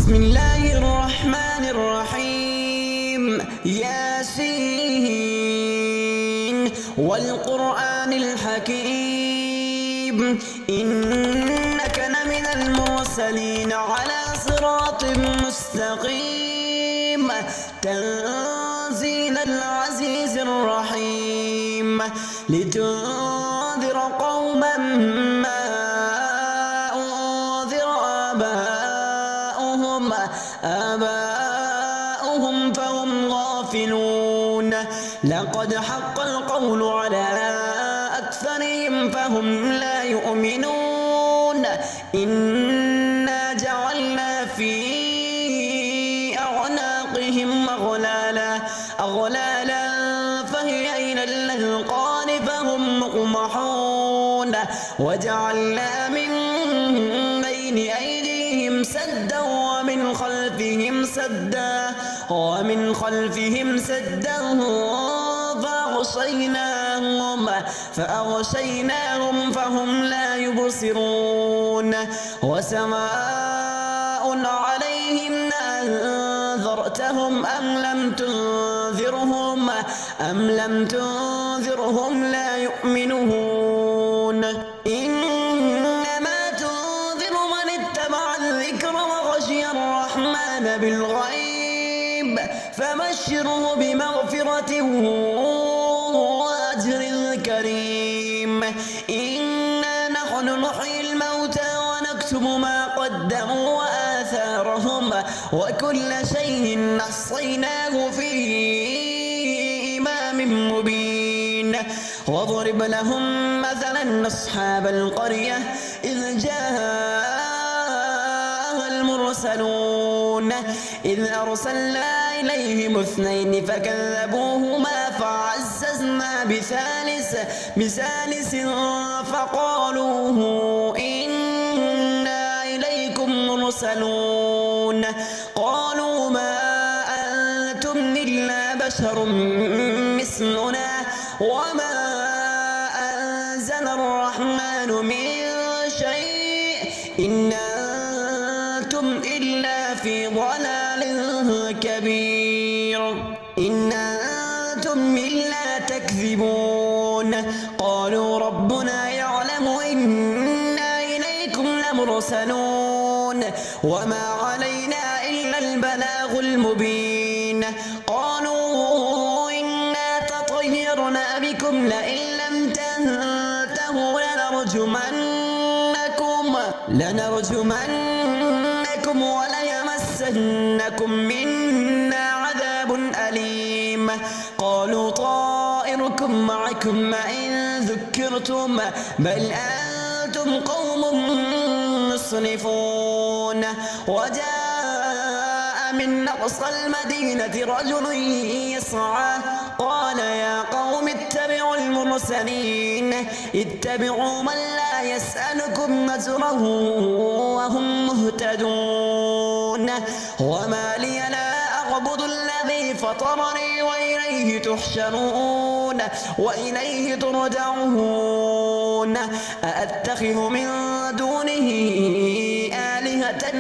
بسم الله الرحمن الرحيم. ياسين والقرآن الحكيم إنك لمن المرسلين على صراط مستقيم تنزيل العزيز الرحيم لتنذر قوما ما أنذر آباؤهم فهم غافلون. لقد حق القول على أكثرهم فهم لا يؤمنون. إنا جعلنا في أعناقهم أغلالا فهي إلى الأذقان فهم مقمحون. وجعلنا من بين أيديهم سدا ومن خلفهم سدا فأغشيناهم فهم لا يبصرون. وسواء عليهم أنذرتهم أم لم تنذرهم لا يؤمنون. إنما تنذر من اتبع الذكر وخشي الرحمن بالغيب فبشره بمغفرة وأجر كريم. إنا نحن نحيي الموتى ونكتب ما قدموا وآثارهم وكل شيء أحصيناه في إمام مبين. واضرب لهم مثلا أصحاب القرية إذ جاءها المرسلون إذ أرسلنا إليهم اثنين فكذبوهما فعززنا بثالث فقالوا إنا إليكم مرسلون. قالوا ما أنتم إلا بشر مثلنا وما أنزل الرحمن من شيء إن أنتم إلا في ضلال كبير. إن أنتم إلا تكذبون. قالوا ربنا يعلم إنا إليكم لمرسلون وما علينا إلا البلاغ المبين. قالوا إنا تطيرنا بكم لئن لم تنتهوا لنرجمنكم وليمسنكم منا عذاب أليم. قالوا طائركم معكم إن ذكرتم بل أنتم قوم مسرفون. وجاء من أقصى المدينة رجل يسعى قال يا قوم اتبعوا المرسلين اتبعوا من لا يسألكم أجره وهم مهتدون. وما لي لا أعبد الذي فطرني وإليه تحشرون وإليه ترجعون. أأتخذ من دونه آلهة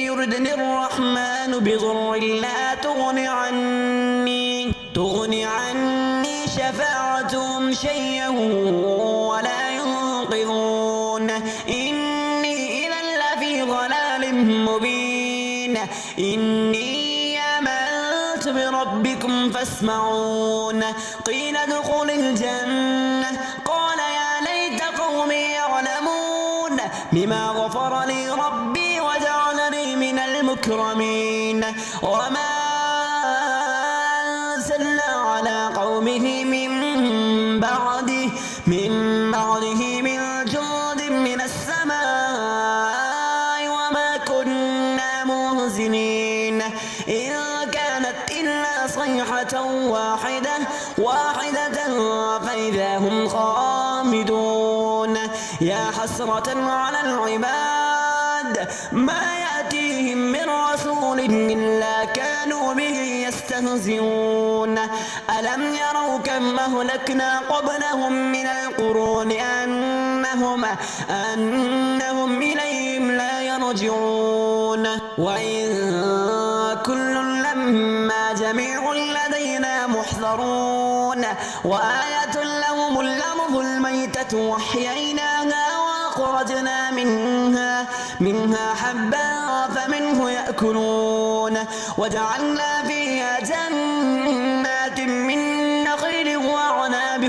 يردني الرحمن بضر لا تغني عني شفاعتهم شيئا ولا ينقذون. إني إذا لفي ضلال مبين. إني آمنت بربكم فاسمعون. قيل ادخل الجنة قال يا ليت قومي يعلمون بما غفر لي ربي وجعلني من المكرمين. وما أنزلنا على قومه من بعده من جند من السماء وما كنا مهزمين. إن كانت إلا صيحة واحدة فإذا هم خامدون. يا حسرة على العباد ما يأتيهم من رسول إلا كانوا به يستهزئون. ألم يروا كم أهلكنا قبلهم من القرون أنهم إليهم لا يرجعون وإن كل لما جميع لدينا محضرون وآية لهم الأرض الميتة وأحييناها وأخرجنا منها حبا فمنه يأكلون وجعلنا فيها جنات من نخيل وأعناب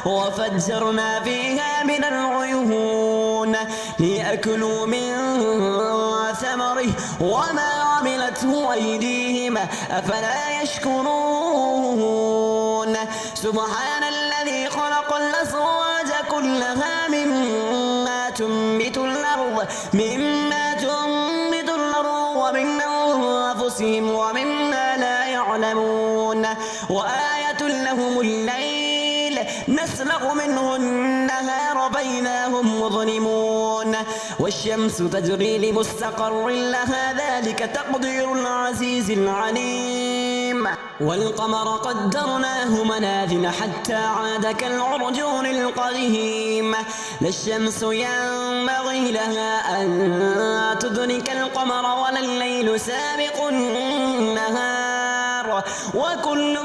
وفجرنا فيها من العيون ليأكلوا من ثمره وما عملته أيديهم أفلا يشكرون سبحان الذي خلق الأزواج كلها مما تنبت الأرض ومن أنفسهم ومما لا يعلمون وآية لهم الليل نسلخ منه النهار بينهم مظلمون والشمس تجري لمستقر لها ذلك تقدير العزيز العليم والقمر قدرناه منازل حتى عاد كالعرجون القديم لا الشمس ينبغي لها أن تدرك القمر ولا الليل سابق النهار وكل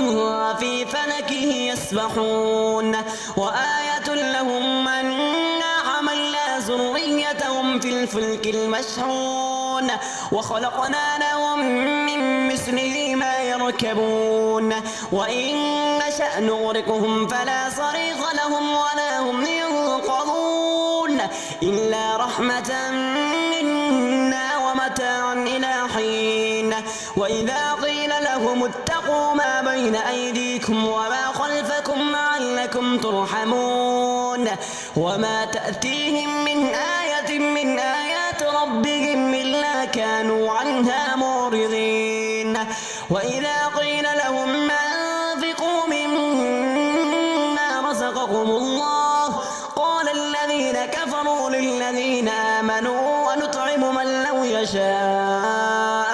في فلكه يسبحون وآية لهم أنا حملنا ذريتهم في الفلك المشحون وخلقنا لهم من مثله ما يركبون وإن نشأ نغرقهم فلا صريخ لهم ولا هم ينقذون إلا رحمة منا ومتاعا إلى حين وإذا قيل لهم اتقوا ما بين أيديكم وما خلفكم لعلكم ترحمون وما تأتيهم من آية من آيات ربهم إلا كانوا عنها معرضين وإذا قيل لهم أنفقوا مما رزقكم الله قال الذين كفروا للذين آمنوا ونطعم من لو يشاء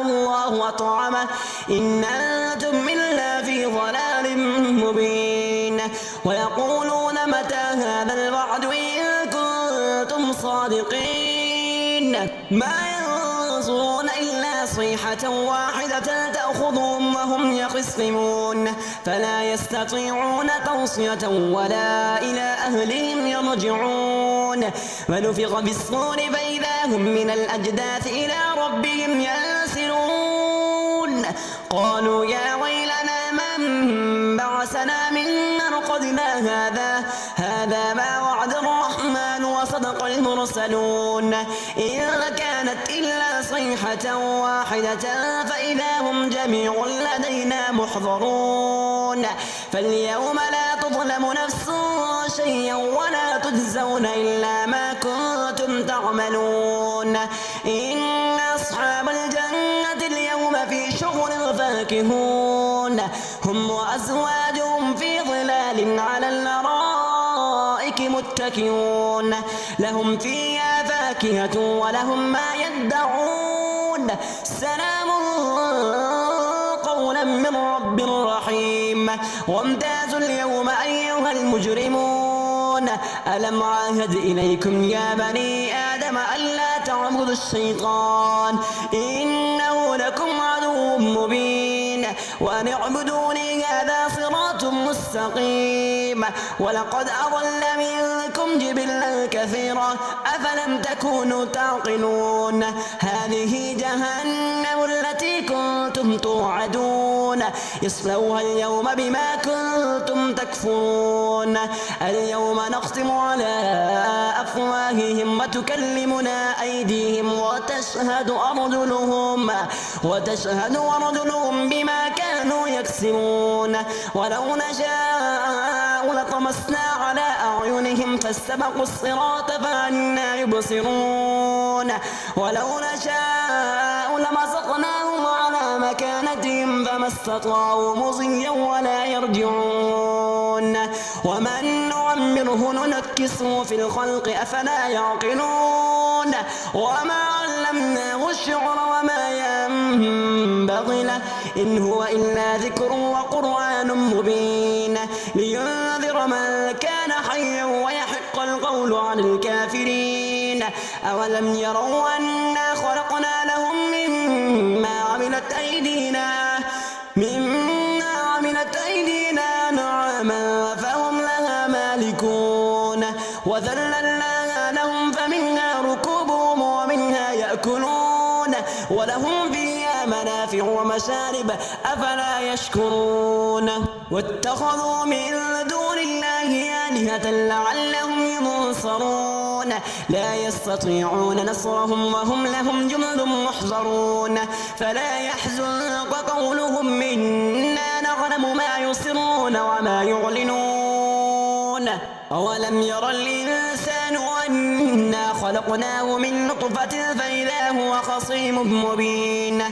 الله أطعمه إن أنتم إلا في ضلال مبين ويقولون متى هذا الوعد إن كنتم صادقين ما ينظرون إلا صيحة واحدة تأخذهم وهم يخصمون فلا يستطيعون توصية ولا إلى أهلهم يرجعون ونفخ بالصور فإذا هم من الأجداث إلى ربهم ينسلون قالوا يا ويلنا من بعثنا من مرقدنا هذا ما وعد الرحمن وصدق المرسلون إن كانت إلا صيحة واحدة فإذا هم جميع لدينا محضرون فاليوم لا تظلم نفس شيئا ولا تجزون إلا ما كنتم تعملون إن أصحاب الجنة اليوم في شغل فاكهون هم وأزواجهم في ظلال على الأرائك متكئون لهم فيها فاكهة ولهم ما يدعون سلام قولا من رب رحيم وامتازوا اليوم أيها المجرمون ألم عاهد إليكم يا بني آدم ألا تعبدوا الشيطان إنه لكم عدو مبين وأن اعبدوني هذا صراط مستقيم ولقد أضل منكم جبلا كثيرا أفلم تكونوا تعقلون هذه جهنم التي كنتم توعدون يصلوها اليوم بما كنتم تكفرون اليوم نختم على أفواههم وتكلمنا أيديهم وتشهد أرجلهم بما كانوا يكسبون ولو نشاء لطمسنا على أعينهم فاستبقوا الصراط فأنى يبصرون ولو نشاء لمسخناهم على مكانتهم فما استطاعوا مضيا ولا يرجعون ومن نعمره ننكسه في الخلق أفلا يعقلون وما علمناه الشعر وما ينبغي بغلة إن هو إلا ذكر وقرآن مبين لينذر من كان حيا ويحق القول على الكافرين أولم يروا أنا خلقنا لهم مما عملت أيدينا نعما فهم لها مالكون وذللناها لهم فمنها ركوبهم ومنها يأكلون ولهم فيها منافع ومشارب أفلا يشكرون واتخذوا من دون الله آلهة لعلهم ينصرون لا يستطيعون نصرهم وهم لهم جند محضرون فلا يحزنك قولهم إنا نعلم ما يسرون وما يعلنون أولم ير الإنسان أنا خلقناه من نطفة فإذا هو خصيم مبين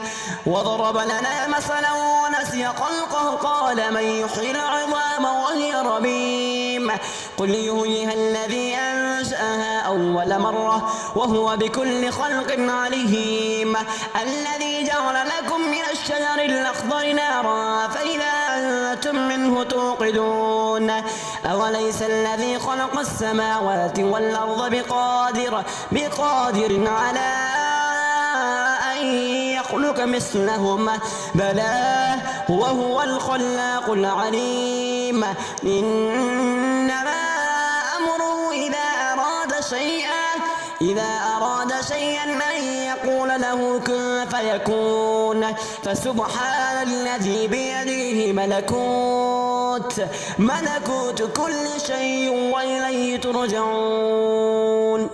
وضرب لنا مثلا ونسي خلقه قال من يحيي العظام وهي رميم قل يحييها الذي أنشأها أول مرة وهو بكل خلق عليم الذي جعل لكم من الشجر الأخضر نارا فإذا أنتم منه توقدون أوليس الذي خلق السماوات والأرض بقادر على أن يخلق مثلهم بلى وهو الخلاق العليم إنما أمره إذا أراد شيئا أن يقول له كن فيكون فسبحان الذي بيده ملكوت كل شيء وإليه ترجعون